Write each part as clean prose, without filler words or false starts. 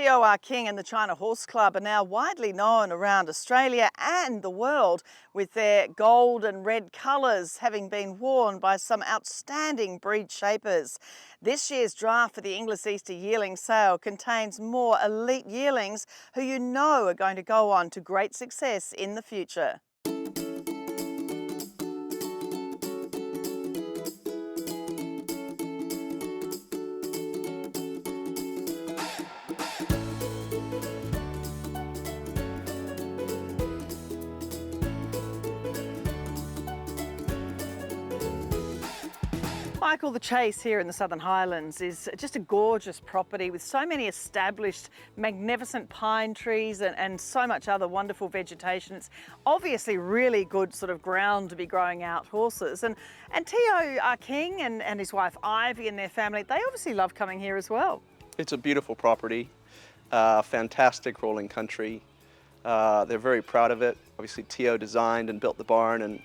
Teo Ah King and the China Horse Club are now widely known around Australia and the world, with their gold and red colours having been worn by some outstanding breed shapers. This year's draft for the Inglis Easter Yearling sale contains more elite yearlings who you know are going to go on to great success in the future. Michael, the Chase here in the Southern Highlands is just a gorgeous property with so many established, magnificent pine trees and so much other wonderful vegetation. It's obviously really good sort of ground to be growing out horses. And Teo Ah King and his wife Ivy and their family, they obviously love coming here as well. It's a beautiful property, fantastic rolling country. They're very proud of it. Obviously, Teo designed and built the barn and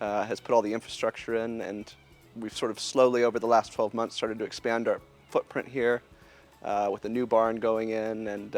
has put all the infrastructure in, and we've sort of slowly over the last 12 months started to expand our footprint here with a new barn going in and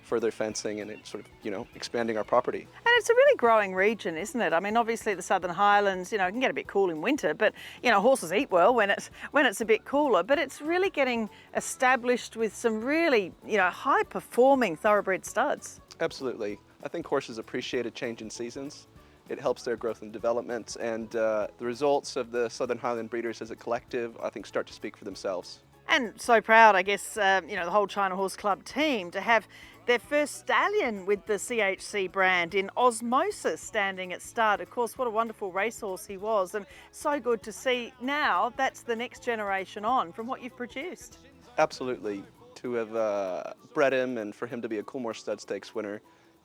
further fencing and it sort of, expanding our property. And it's a really growing region, isn't it? I mean, obviously the Southern Highlands, it can get a bit cool in winter, but, horses eat well when it's a bit cooler, but it's really getting established with some really, high performing thoroughbred studs. Absolutely. I think horses appreciate a change in seasons. It helps their growth and development, and the results of the Southern Highland breeders as a collective, I think, start to speak for themselves. And so proud, I guess, the whole China Horse Club team to have their first stallion with the CHC brand in Osmosis standing at start. Of course, what a wonderful racehorse he was, and so good to see now that's the next generation on from what you've produced. Absolutely. To have bred him and for him to be a Coolmore Stud Stakes winner,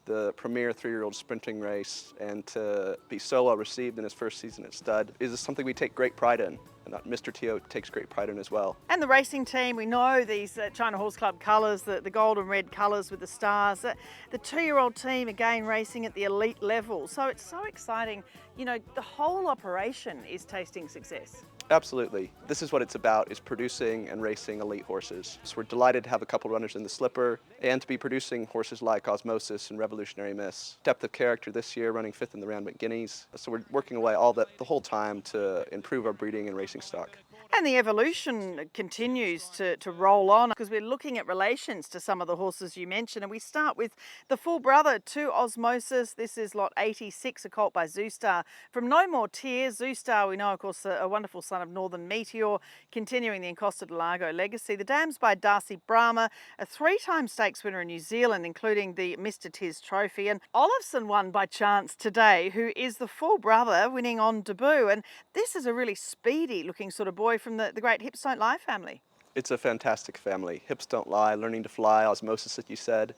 the premier 3-year-old sprinting race, and to be so well received in his first season at stud is something we take great pride in, and that Mr. Teo takes great pride in as well. And the racing team, we know these China Horse Club colours, the gold and red colours with the stars. The 2-year-old team again racing at the elite level, so it's so exciting. The whole operation is tasting success. Absolutely. This is what it's about, is producing and racing elite horses. So we're delighted to have a couple runners in the slipper and to be producing horses like Osmosis and Revolutionary Miss. Depth of character this year, running 5th in the Round Guineas. So we're working away the whole time to improve our breeding and racing stock. And the evolution continues to roll on, because we're looking at relations to some of the horses you mentioned. And we start with the full brother to Osmosis. This is lot 86, a colt by Zoostar. From No More Tears, Zoostar, we know, of course, a wonderful son of Northern Meteor, continuing the Encosta de Largo legacy. The dam's by Darcy Brahma, a 3-time stakes winner in New Zealand, including the Mr. Tiz Trophy. And Olafson won by chance today, who is the full brother, winning on debut. And this is a really speedy looking sort of boy from the great Hips Don't Lie family. It's a fantastic family. Hips Don't Lie, Learning to Fly, Osmosis, like you said.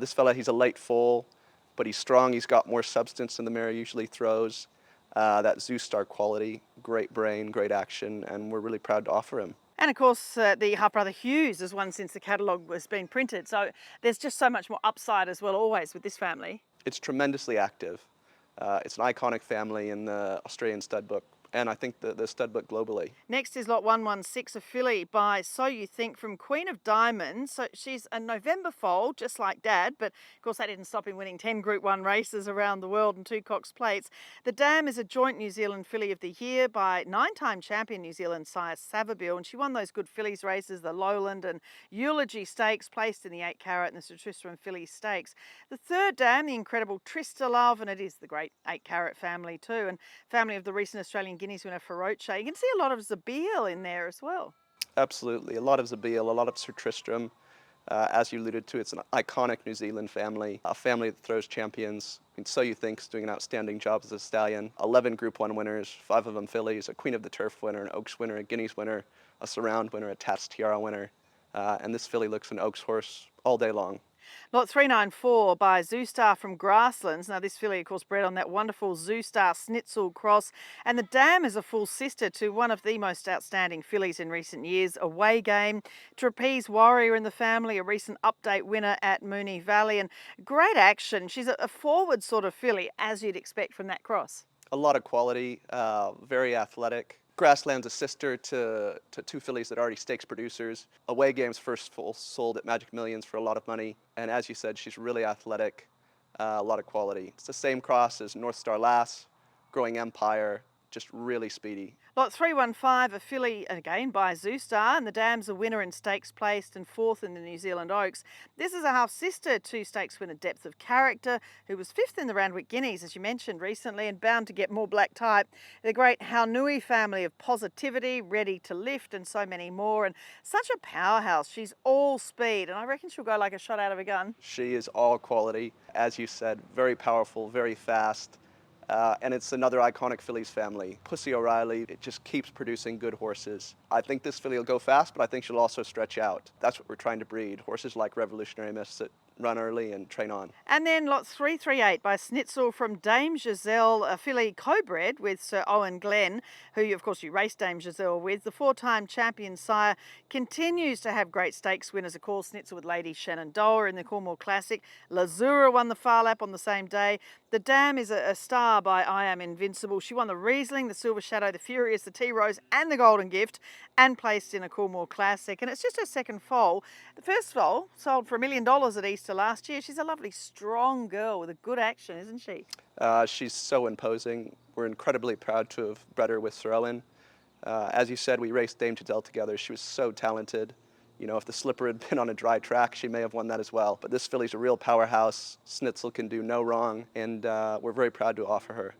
This fella, he's a late foal, but he's strong. He's got more substance than the mare usually throws. That Zoostar quality, great brain, great action, and we're really proud to offer him. And of course, the half-brother Hughes has won since the catalogue was being printed. So there's just so much more upside as well, always, with this family. It's tremendously active. It's an iconic family in the Australian stud book, and I think the stud book globally. Next is lot 116, a filly by So You Think from Queen of Diamonds. So she's a November foal, just like Dad, but of course that didn't stop him winning 10 Group 1 races around the world and 2 Cox Plates. The dam is a joint New Zealand Filly of the Year by 9-time champion New Zealand sire Savabeel, and she won those good fillies races, the Lowland and Eulogy Stakes, placed in the 8 Carat and the Sir Tristram Filly Stakes. The third dam, the incredible Trista Love, and it is the great 8 Carat family too, and family of the recent Australian Guineas winner Feroce. You can see a lot of Zabeel in there as well. Absolutely, a lot of Zabeel, a lot of Sir Tristram. As you alluded to, it's an iconic New Zealand family, a family that throws champions. So You Think's doing an outstanding job as a stallion. 11 Group 1 winners, 5 of them fillies, a Queen of the Turf winner, an Oaks winner, a Guineas winner, a Surround winner, a Tats Tiara winner. And this filly looks an Oaks horse all day long. Lot 394 by Zoostar from Grasslands. Now this filly, of course, bred on that wonderful Zoostar Snitzel cross. And the dam is a full sister to one of the most outstanding fillies in recent years, Away Game. Trapeze Warrior in the family, a recent update winner at Moonee Valley. And great action. She's a forward sort of filly, as you'd expect from that cross. A lot of quality, very athletic. Grassland's a sister to two fillies that are already stakes producers. Away Game's first full sold at Magic Millions for a lot of money. And as you said, she's really athletic, a lot of quality. It's the same cross as North Star Lass, Growing Empire, just really speedy. Lot 315, a filly again by Zoostar, and the dam's a winner in stakes placed and fourth in the New Zealand Oaks. This is a half sister to stakes winner Depth of Character, who was fifth in the Randwick Guineas, as you mentioned recently, and bound to get more black type. The great Haunui family of positivity, ready to lift, and so many more. And such a powerhouse. She's all speed, and I reckon she'll go like a shot out of a gun. She is all quality. As you said, very powerful, very fast. And it's another iconic fillies family. Pussy O'Reilly, it just keeps producing good horses. I think this filly will go fast, but I think she'll also stretch out. That's what we're trying to breed. Horses like Revolutionary Miss that run early and train on. And then lot 338 by Snitzel from Dame Giselle, a filly co-bred with Sir Owen Glenn, who of course you raced Dame Giselle with. The four-time champion sire continues to have great stakes winners, of course. Snitzel with Lady Shenandoah in the Cornwall Classic. Lazura won the Far Lap on the same day. The dam is a star by I Am Invincible. She won the Riesling, the Silver Shadow, the Furious, the Tea Rose and the Golden Gift, and placed in a Cornwall Classic. And it's just her second foal. The first foal sold for $1 million at Easter last year. She's a lovely, strong girl with a good action, isn't she? She's so imposing. We're incredibly proud to have bred her with Sir Owen. As you said, we raced Dame Giselle together. She was so talented. You know, if the slipper had been on a dry track, she may have won that as well. But this filly's a real powerhouse. Snitzel can do no wrong, and we're very proud to offer her.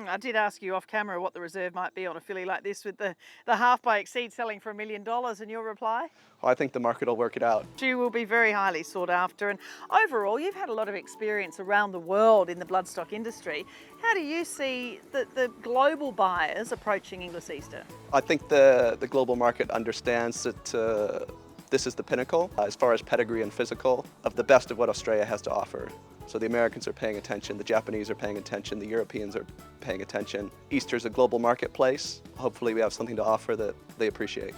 I did ask you off camera what the reserve might be on a filly like this with the half by Exceed selling for $1 million, and your reply? Well, I think the market will work it out. She will be very highly sought after, and overall you've had a lot of experience around the world in the bloodstock industry. How do you see the global buyers approaching Inglis Easter? I think the global market understands that this is the pinnacle, as far as pedigree and physical, of the best of what Australia has to offer. So the Americans are paying attention, the Japanese are paying attention, the Europeans are paying attention. Easter's a global marketplace. Hopefully we have something to offer that they appreciate.